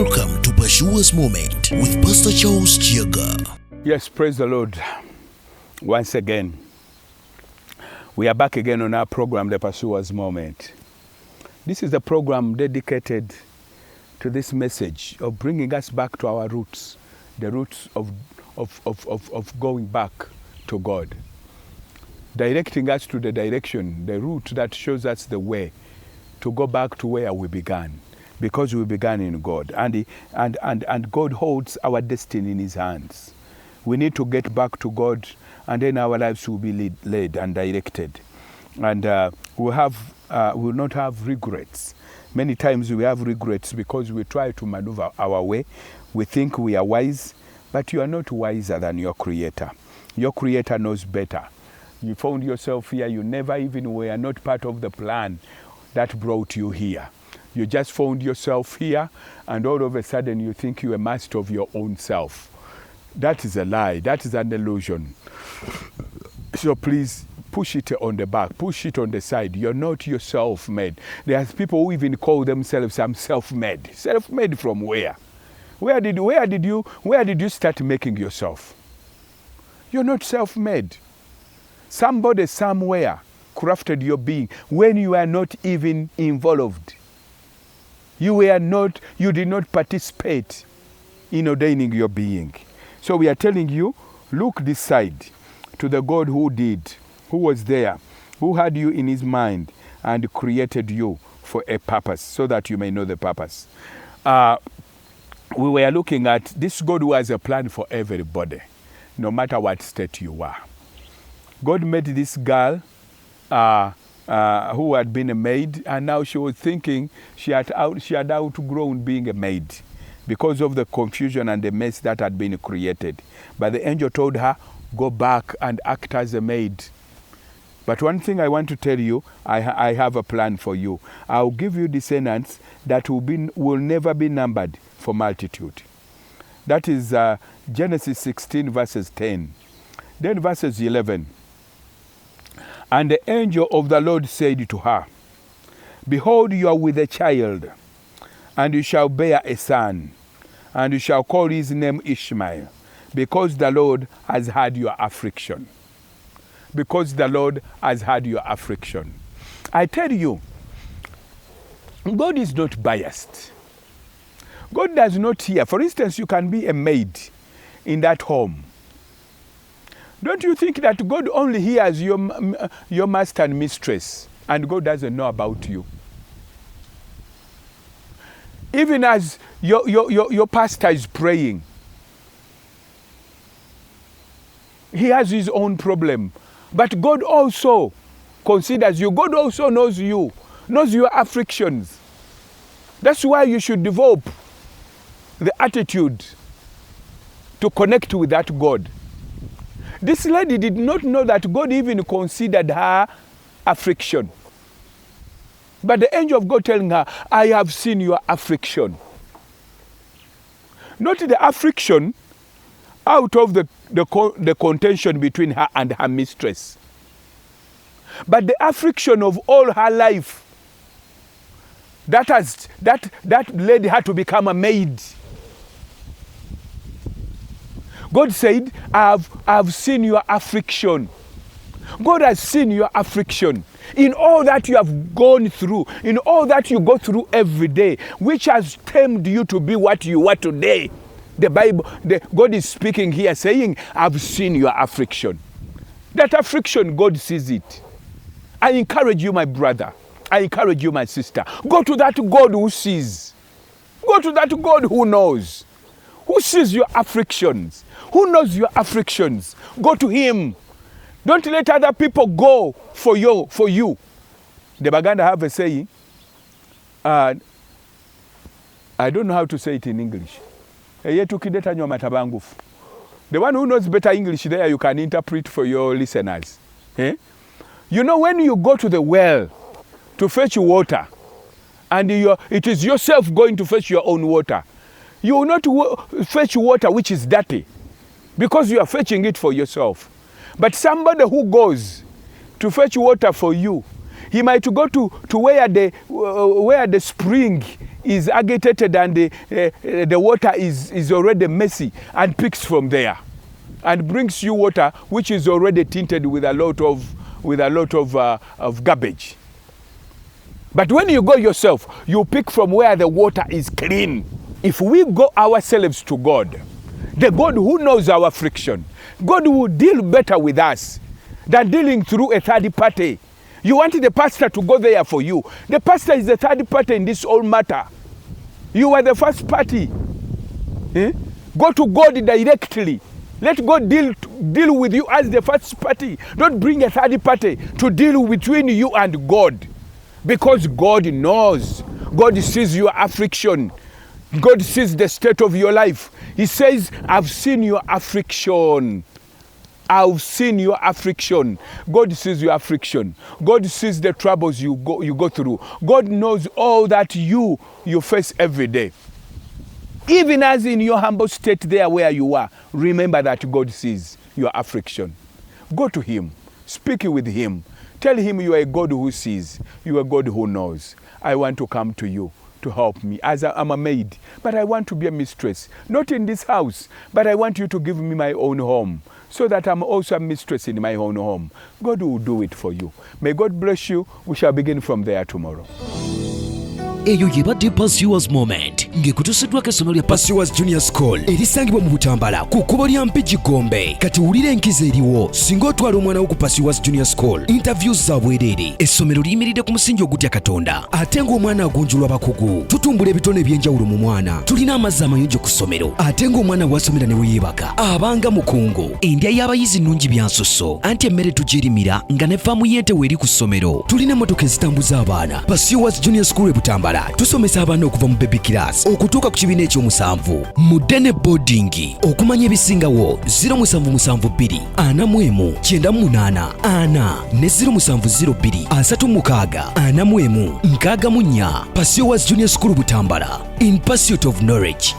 Welcome to Pashua's Moment with Pastor Charles Kiyaga. Yes, praise the Lord. Once again, we are back again on our program, The Pashua's Moment. This is the program dedicated to this message of bringing us back to our roots, the roots of going back to God, directing us to the direction, the route that shows us the way to go back to where we began, because we began in God, and God holds our destiny in His hands. We need to get back to God, and then our lives will be led and directed, and we will not have regrets. Many times we have regrets because we try to maneuver our way. We think we are wise, but you are not wiser than your Creator. Your Creator knows better. You found yourself here. You never even were not part of the plan that brought you here. You just found yourself here, and all of a sudden you think you are master of your own self. That is a lie. That is an illusion. So please push it on the back. Push it on the side. You're not your self-made. There's people who even call themselves self-made. Self-made from where? Where did you start making yourself? You're not self-made. Somebody somewhere crafted your being when you are not even involved. You did not participate in ordaining your being. So we are telling you, look this side to the God who was there, who had you in His mind and created you for a purpose, so that you may know the purpose. We were looking at this God who has a plan for everybody, no matter what state you are. God made this girl who had been a maid, and now she was thinking she had outgrown being a maid because of the confusion and the mess that had been created. But the angel told her, go back and act as a maid. But one thing I want to tell you, I have a plan for you. I'll give you descendants that will never be numbered for multitude. That is Genesis 16 verses 10. Then verses 11. And the angel of the Lord said to her, behold, you are with a child, and you shall bear a son, and you shall call his name Ishmael, because the Lord has heard your affliction. Because the Lord has heard your affliction. I tell you, God is not biased. God does not hear. For instance, you can be a maid in that home. Don't you think that God only hears your master and mistress, and God doesn't know about you? Even as your pastor is praying, he has his own problem. But God also considers you. God also knows you, knows your afflictions. That's why you should develop the attitude to connect with that God. This lady did not know that God even considered her affliction. But the angel of God telling her, I have seen your affliction. Not the affliction out of the contention between her and her mistress, but the affliction of all her life that led her to become a maid. God said, I've seen your affliction. God has seen your affliction in all that you have gone through, in all that you go through every day, which has tamed you to be what you are today. The Bible, God is speaking here saying, I've seen your affliction. That affliction, God sees it. I encourage you, my brother. I encourage you, my sister. Go to that God who sees. Go to that God who knows. Who sees your afflictions? Who knows your afflictions? Go to Him. Don't let other people go for you. The Baganda have a saying, I don't know how to say it in English. The one who knows better English there, you can interpret for your listeners. Eh? You know, when you go to the well to fetch water, and it is yourself going to fetch your own water, you will not fetch water which is dirty, because you are fetching it for yourself. But somebody who goes to fetch water for you, he might go to where the spring is agitated and the water is already messy, and picks from there and brings you water which is already tinted with a lot of garbage. But when you go yourself, you pick from where the water is clean. If we go ourselves to God, the God who knows our affliction, God will deal better with us than dealing through a third party. You want the pastor to go there for you. The pastor is the third party in this whole matter. You are the first party. Go to God directly. Let God deal with you as the first party. Don't bring a third party to deal between you and God. Because God knows. God sees your affliction. God sees the state of your life. He says, I've seen your affliction. I've seen your affliction. God sees your affliction. God sees the troubles you go through. God knows all that you face every day. Even as in your humble state there where you are, remember that God sees your affliction. Go to him. Speak with him. Tell him you are a God who sees. You are a God who knows. I want to come to you to help me. As I'm a maid, but I want to be a mistress. Not in this house, but I want you to give me my own home, so that I'm also a mistress in my own home. God will do it for you. May God bless you. We shall begin from there tomorrow. Eyo yibadde Pursuers Moment ng'ekutuusiddwako essomero lya Pursuers Junior School erisangibwa mu Butambala ku kkubo lya Mpigi Gombe. Kati wulira enkizo eriwo singa otwala omwana wo ku Pursuers Junior School. Interviews za bwereere. Essomero liyimiridde ku musingi ogutya Katonda ate ng'omwana agonjolwa bakugu. Tutumbula ebitone eby'enjawulo mu mwana. Tulina amazzi amayonjo ku ssomero ate ng'omwana wasomera ne weyeebaka abanga mukungu. Endya y'abayizi nnungi byansoso anti emmere tugirimira nga ne faamu y'ente weeri ku ssomero. Tulina emmotoka ezitambuza abaana. Pursuers Junior School e Butambala tusomesa abaana okuva mu baby class okutuuka ku kibiina ekyomusanvu. Mudde boarding okumanya ebisingawo 0772 41 98 4 ne 0702 36 41 64. Pursuers Junior School Butambala, in pursuit of knowledge.